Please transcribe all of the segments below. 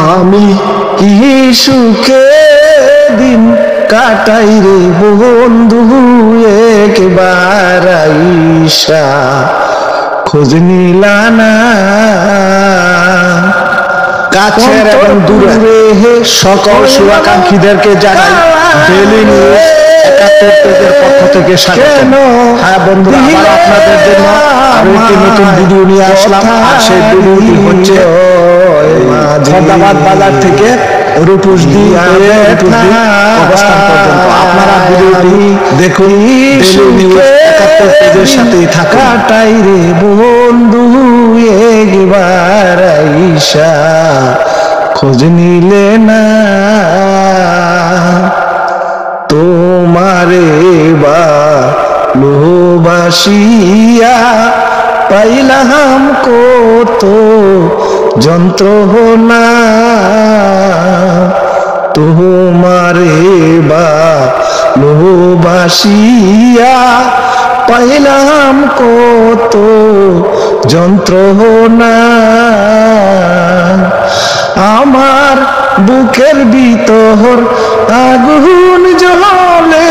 আমি কি সুখে দিন কাটাই রে বন্ধু, একবার আইসা খোঁজ নিলা না। কাছের এবং দূরে সকল শুভাকাঙ্ক্ষীদেরকে জানাই ডেইলি নিউজ ৭১ পেজের পক্ষ থেকে স্বাগত। হ্যাঁ বন্ধুরা, আবার আপনাদের জন্য আরো একটি নতুন ভিডিও নিয়ে আসলাম। আর সেই ভিডিওটি হচ্ছে খর্দাবাদ বাজার থেকে রূপসদি অবস্থান পর্যন্ত। আপনারা ভিডিওটি দেখুন, ডেইলি নিউজ ৭১ পেজের সাথেই থাকুন। কাটাই রে বন্ধু, একবার আইসা খোঁজ নিলে না। তোমারে ভালোবাসিয়া পাইলাম কত যন্ত্রণা। তোমারে ভালোবাসিয়া পাইলাম কত যন্ত্রণা। আমার বুকের ভিতর আগুন জ্বলে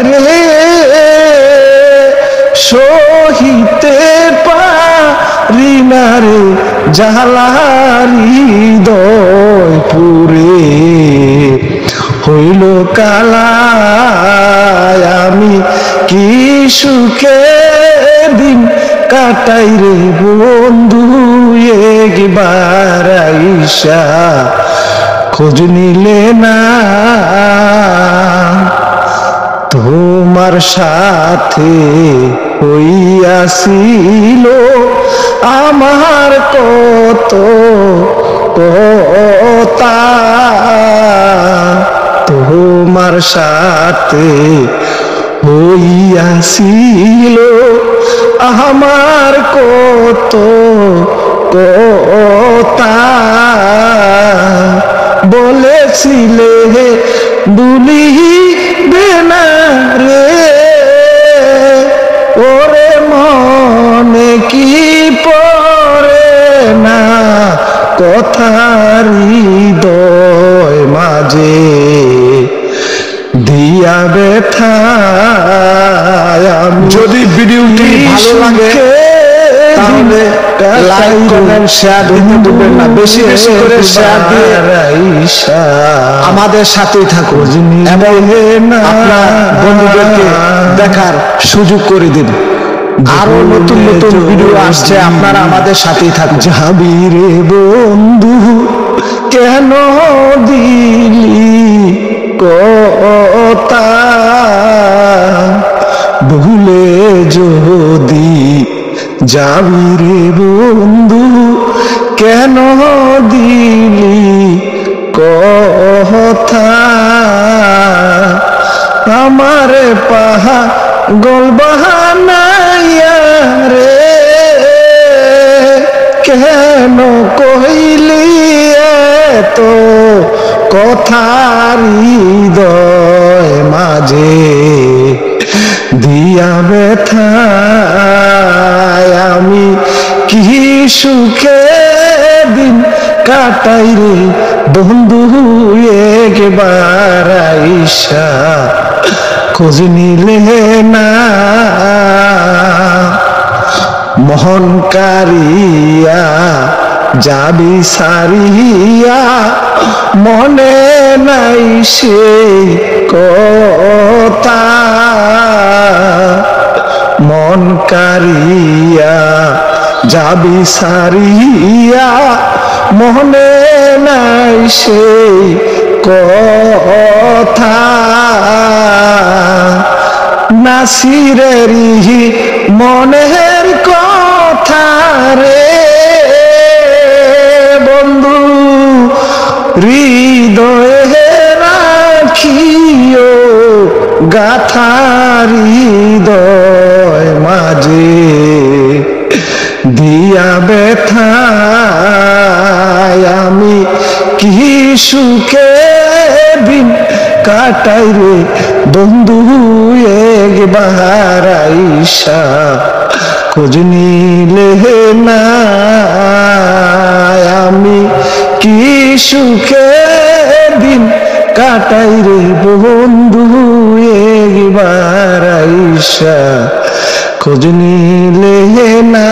রে, সহিতে পারি না রে জ্বালারি হৃদয় পুরে হইল কালা। আমি কি সুখে দিন কাটাই রে বন্ধু, একবার আইসা খোঁজ নিলে না। তোমার সাথে হইয়াছিল আমার কত কথা, তোমার সাথে হইয়াছিল আমার কত কথা। বলেছিলে ভুলিবে না রে, ওরে মনে কি পড়ে না কথার হৃদয় মাঝে দিয়া ব্যথা। যদি ভিডিওটি ভালো লাগে তাহলে লাইক কমেন্ট শেয়ার দিতে ভুলবেন না। বেশি বেশি করে শেয়ার দিয়ে আমাদের সাথেই থাকুন এবং আপনার বন্ধুদেরকে দেখার সুযোগ করে দিন। আরো নতুন নতুন ভিডিও আসছে, আপনারা আমাদের সাথেই থাকুন। যাবি রে বন্ধু কেন দিলি কথা, ভুলে যদি যাবি রে বন্ধু কেন দিলি কথা। আমার পাগল বানাইয়া রে কেন কইলি এত কথার হৃদয় মাঝে দিয়া ব্যথা। আমি কি সুখে দিন কাটাই রে বন্ধু, একবার আইসা খোঁজ নিলে না। মহন কারিয়া যাবি সারিয়া মনে নাই সেই কথা। মন কারিয়া যাবি সারিয়া মনে নাই সেই কথা। নাসিরেরই মনের কথা রে বন্ধু, হৃদয়ে রাখিও গাথা হৃদয় মাঝে দিয়া ব্যথা। আমি কি সুখে দিন কাটাই রে বন্ধু, একবার আইসা খোঁজ নিলে না। আমি কি সুখে দিন কাটাই রে বন্ধু একবার আইসা খোঁজ নিলে না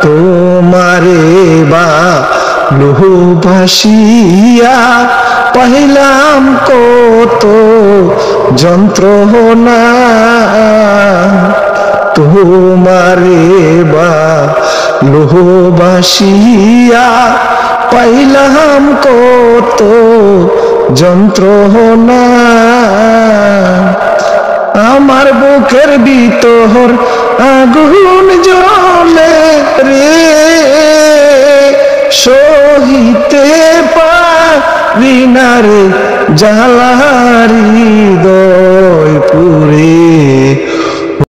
তোমারে বা লোহবাসিয়া পাইলাম কত যন্ত্রণা তোমারে বা লোহবাসিয়া পাইলাম কত যন্ত্রণা আমার বুকের ভিতর আগুন জ্বলে রে সহিতে পারি না রে জ্বালারি